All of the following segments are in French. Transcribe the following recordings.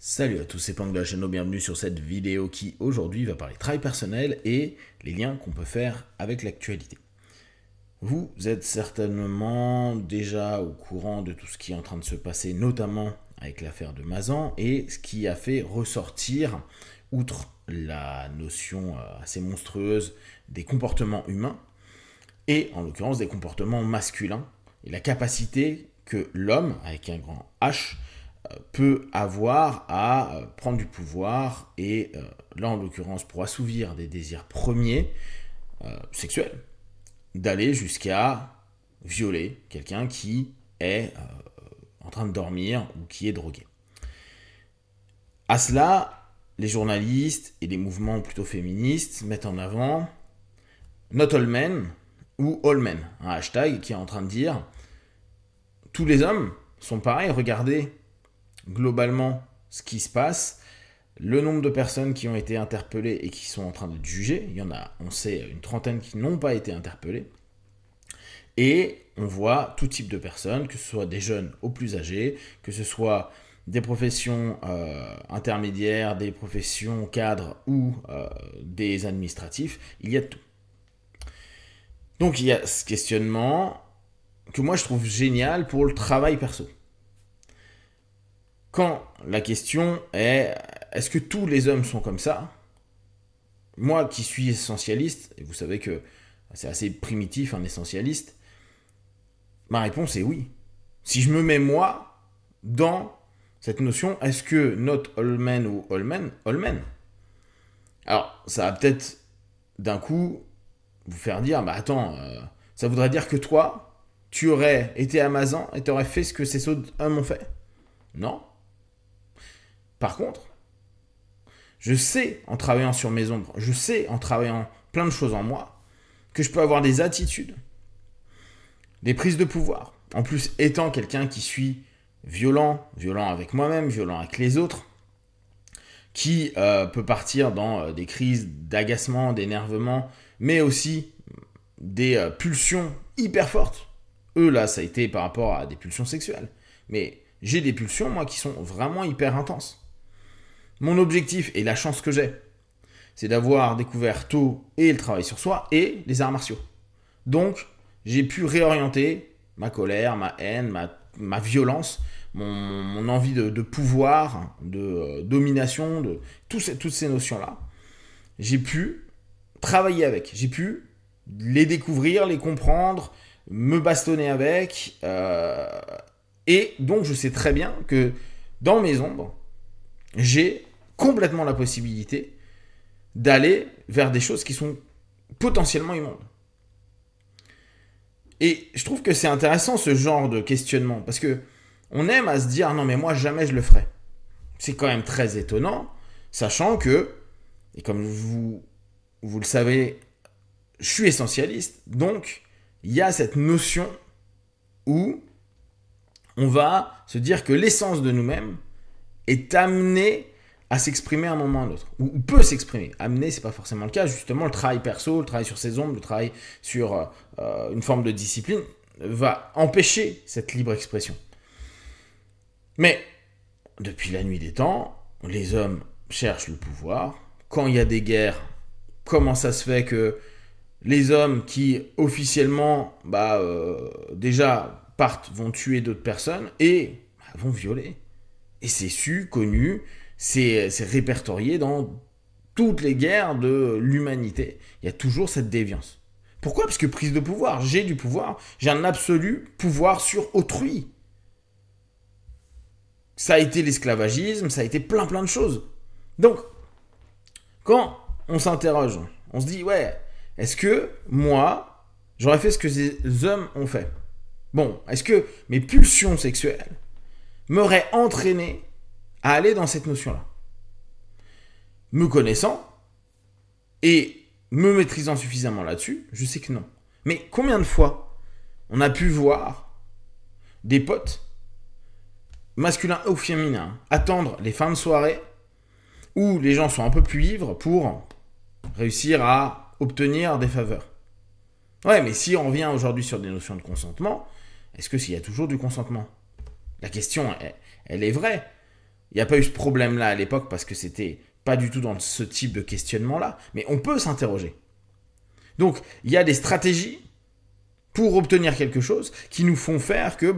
Salut à tous, c'est Pang de la chaîne, bienvenue sur cette vidéo qui aujourd'hui va parler travail personnel et les liens qu'on peut faire avec l'actualité. Vous êtes certainement déjà au courant de tout ce qui est en train de se passer, notamment avec l'affaire de Mazan et ce qui a fait ressortir, outre la notion assez monstrueuse des comportements humains, et en l'occurrence des comportements masculins, et la capacité que l'homme, avec un grand H, peut avoir à prendre du pouvoir et là en l'occurrence pour assouvir des désirs premiers sexuels, d'aller jusqu'à violer quelqu'un qui est en train de dormir ou qui est drogué. À cela, les journalistes et les mouvements plutôt féministes mettent en avant Not All Men ou All Men, un hashtag qui est en train de dire tous les hommes sont pareils, regardez globalement ce qui se passe, le nombre de personnes qui ont été interpellées et qui sont en train d'être jugées, il y en a, on sait, une trentaine qui n'ont pas été interpellées, et on voit tout type de personnes, que ce soit des jeunes aux plus âgés, que ce soit des professions intermédiaires, des professions cadres ou des administratifs, il y a de tout. Donc il y a ce questionnement que moi je trouve génial pour le travail perso. Quand la question est, est-ce que tous les hommes sont comme ça? Moi qui suis essentialiste, et vous savez que c'est assez primitif un essentialiste, ma réponse est oui. Si je me mets moi dans cette notion, est-ce que not all men ou all men, all men? Alors ça va peut-être d'un coup vous faire dire, bah attends, ça voudrait dire que toi, tu aurais été à Mazan et tu aurais fait ce que ces autres hommes ont fait? Non. Par contre, je sais en travaillant sur mes ombres, je sais en travaillant plein de choses en moi, que je peux avoir des attitudes, des prises de pouvoir. En plus, étant quelqu'un qui suis violent, violent avec moi-même, violent avec les autres, qui peut partir dans des crises d'agacement, d'énervement, mais aussi des pulsions hyper fortes. Eux, là, ça a été par rapport à des pulsions sexuelles. Mais j'ai des pulsions, moi, qui sont vraiment hyper intenses. Mon objectif et la chance que j'ai, c'est d'avoir découvert tôt et le travail sur soi et les arts martiaux. Donc, j'ai pu réorienter ma colère, ma haine, ma violence, mon envie de pouvoir, de domination, de toutes ces notions-là. J'ai pu travailler avec, j'ai pu les découvrir, les comprendre, me bastonner avec. Et donc, je sais très bien que dans mes ombres, j'ai complètement la possibilité d'aller vers des choses qui sont potentiellement immondes. Et je trouve que c'est intéressant ce genre de questionnement, parce que on aime à se dire non mais moi jamais je le ferai. C'est quand même très étonnant, sachant que, et comme vous le savez, je suis essentialiste, donc il y a cette notion où on va se dire que l'essence de nous-mêmes est amenée à s'exprimer à un moment ou à un autre, ou peut s'exprimer. Amener, c'est pas forcément le cas. Justement, le travail perso, le travail sur ses ombres, le travail sur une forme de discipline va empêcher cette libre expression. Mais depuis la nuit des temps, les hommes cherchent le pouvoir. Quand il y a des guerres, comment ça se fait que les hommes qui officiellement déjà partent, vont tuer d'autres personnes et vont violer? Et c'est su, connu, c'est répertorié dans toutes les guerres de l'humanité. Il y a toujours cette déviance. Pourquoi? Parce que prise de pouvoir, j'ai du pouvoir, j'ai un absolu pouvoir sur autrui. Ça a été l'esclavagisme, ça a été plein de choses. Donc, quand on s'interroge, on se dit, ouais, est-ce que moi, j'aurais fait ce que ces hommes ont fait? Bon, est-ce que mes pulsions sexuelles m'auraient entraîné à aller dans cette notion-là? Me connaissant et me maîtrisant suffisamment là-dessus, je sais que non. Mais combien de fois on a pu voir des potes, masculins ou féminins, attendre les fins de soirée où les gens sont un peu plus ivres pour réussir à obtenir des faveurs? Ouais, mais si on revient aujourd'hui sur des notions de consentement, est-ce que s'il y a toujours du consentement? La question, elle est vraie. Il n'y a pas eu ce problème-là à l'époque parce que c'était pas du tout dans ce type de questionnement-là. Mais on peut s'interroger. Donc, il y a des stratégies pour obtenir quelque chose qui nous font faire que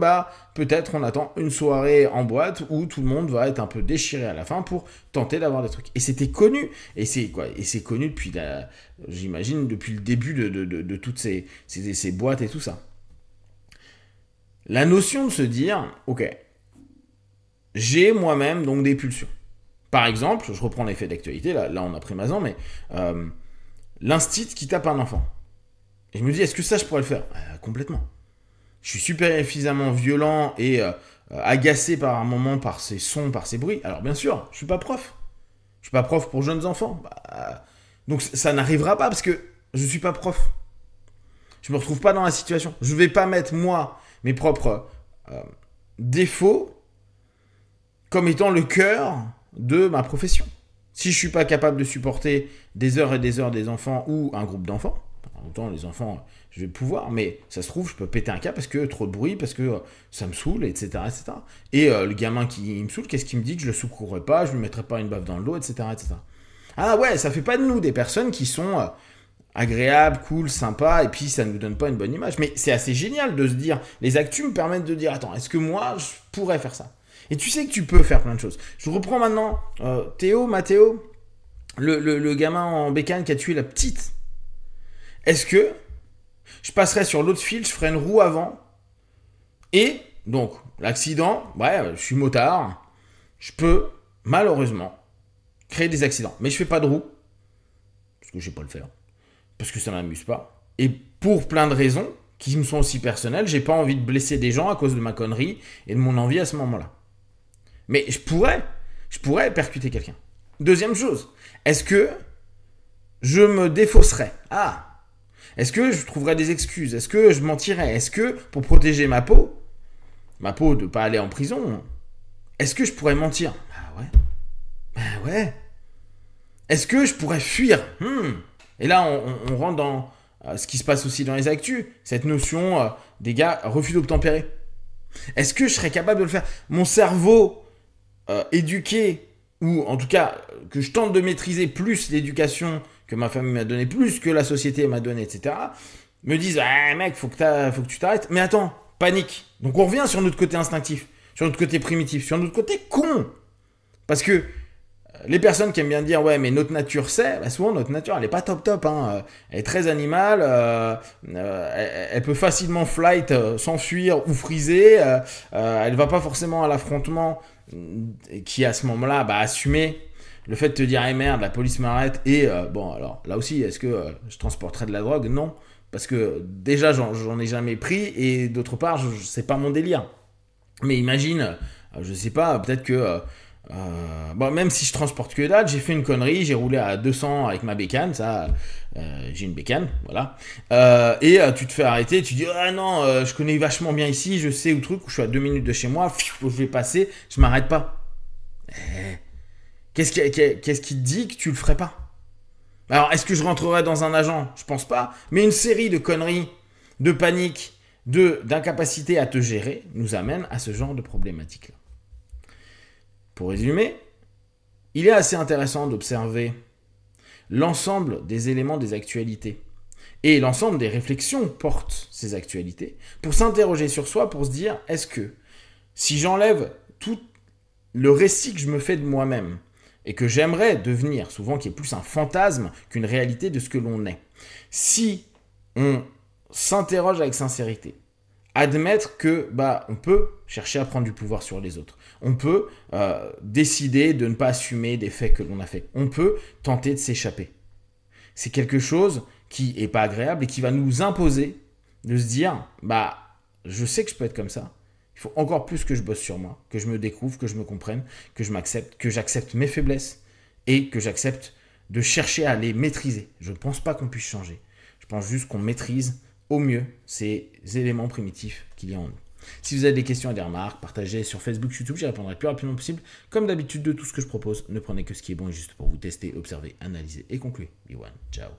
peut-être on attend une soirée en boîte où tout le monde va être un peu déchiré à la fin pour tenter d'avoir des trucs. Et c'était connu. Et c'est connu depuis, j'imagine, depuis le début de toutes ces boîtes et tout ça. La notion de se dire, ok, j'ai moi-même donc des pulsions. Par exemple, je reprends l'effet d'actualité, là on a pris Mazan, mais l'instit qui tape un enfant. Et je me dis, est-ce que ça je pourrais le faire ? Complètement. Je suis suffisamment violent et agacé par un moment par ces sons, par ces bruits. Alors bien sûr, je suis pas prof. Je suis pas prof pour jeunes enfants. Donc ça n'arrivera pas parce que je suis pas prof. Je me retrouve pas dans la situation. Je vais pas mettre moi mes propres défauts comme étant le cœur de ma profession. Si je suis pas capable de supporter des heures et des enfants ou un groupe d'enfants, en même temps les enfants je vais pouvoir, mais ça se trouve je peux péter un câble parce que trop de bruit, parce que ça me saoule, etc. etc. Et le gamin qui me saoule, qu'est-ce qu'il me dit ? Que je le secouerai pas, je lui mettrai pas une baffe dans le dos, etc. etc. Ah ouais, ça fait pas de nous des personnes qui sont agréables, cool, sympas, et puis ça ne nous donne pas une bonne image. Mais c'est assez génial de se dire, les actus me permettent de dire, attends, est-ce que moi je pourrais faire ça ? Et tu sais que tu peux faire plein de choses. Je reprends maintenant Mathéo, le gamin en bécane qui a tué la petite. Est-ce que je passerais sur l'autre fil, je ferais une roue avant, et donc l'accident, je suis motard, je peux malheureusement créer des accidents. Mais je fais pas de roue, parce que je sais pas le faire, parce que ça m'amuse pas, et pour plein de raisons qui me sont aussi personnelles, j'ai pas envie de blesser des gens à cause de ma connerie et de mon envie à ce moment-là. Mais je pourrais percuter quelqu'un. Deuxième chose, est-ce que je me défausserais ? Est-ce que je trouverais des excuses ? Est-ce que je mentirais ? Est-ce que, pour protéger ma peau de ne pas aller en prison, est-ce que je pourrais mentir ? Ouais. Est-ce que je pourrais fuir ? Et là, on rentre dans ce qui se passe aussi dans les actus, cette notion des gars refus d'obtempérer. Est-ce que je serais capable de le faire ? Mon cerveau éduqué, ou en tout cas que je tente de maîtriser plus l'éducation que ma famille m'a donné, plus que la société m'a donné, etc., me disent mec, faut que tu t'arrêtes. Mais attends, panique. Donc on revient sur notre côté instinctif, sur notre côté primitif, sur notre côté con. Parce que les personnes qui aiment bien dire mais notre nature c'est, souvent notre nature elle est pas top, hein. Elle est très animale, elle peut facilement flight, s'enfuir ou friser, elle va pas forcément à l'affrontement, qui à ce moment-là assumer le fait de te dire merde, la police m'arrête, et alors là aussi est-ce que je transporterais de la drogue ? Non, parce que déjà j'en ai jamais pris, et d'autre part c'est pas mon délire. Mais imagine, je sais pas, peut-être que même si je transporte que dalle, j'ai fait une connerie, j'ai roulé à 200 avec ma bécane, j'ai une bécane, voilà, et tu te fais arrêter, tu dis non, je connais vachement bien ici, je sais où je suis à 2 minutes de chez moi, je vais passer, je m'arrête pas. Qu'est-ce qui te dit que tu le ferais pas ? Alors est-ce que je rentrerais dans un agent ? Je pense pas, mais une série de conneries, de panique, d'incapacité à te gérer nous amène à ce genre de problématique là. Pour résumer, il est assez intéressant d'observer l'ensemble des éléments des actualités et l'ensemble des réflexions portent ces actualités pour s'interroger sur soi, pour se dire, est-ce que si j'enlève tout le récit que je me fais de moi-même et que j'aimerais devenir, souvent qui est plus un fantasme qu'une réalité de ce que l'on est, si on s'interroge avec sincérité, admettre que on peut chercher à prendre du pouvoir sur les autres. On peut décider de ne pas assumer des faits que l'on a faits. On peut tenter de s'échapper. C'est quelque chose qui n'est pas agréable et qui va nous imposer de se dire je sais que je peux être comme ça. Il faut encore plus que je bosse sur moi, que je me découvre, que je me comprenne, que je m'accepte, que j'accepte mes faiblesses et que j'accepte de chercher à les maîtriser. Je ne pense pas qu'on puisse changer. Je pense juste qu'on maîtrise au mieux ces éléments primitifs qu'il y a en nous. Si vous avez des questions et des remarques, partagez sur Facebook, YouTube, j'y répondrai le plus rapidement possible. Comme d'habitude de tout ce que je propose, ne prenez que ce qui est bon et juste pour vous tester, observer, analyser et conclure. Be one, ciao.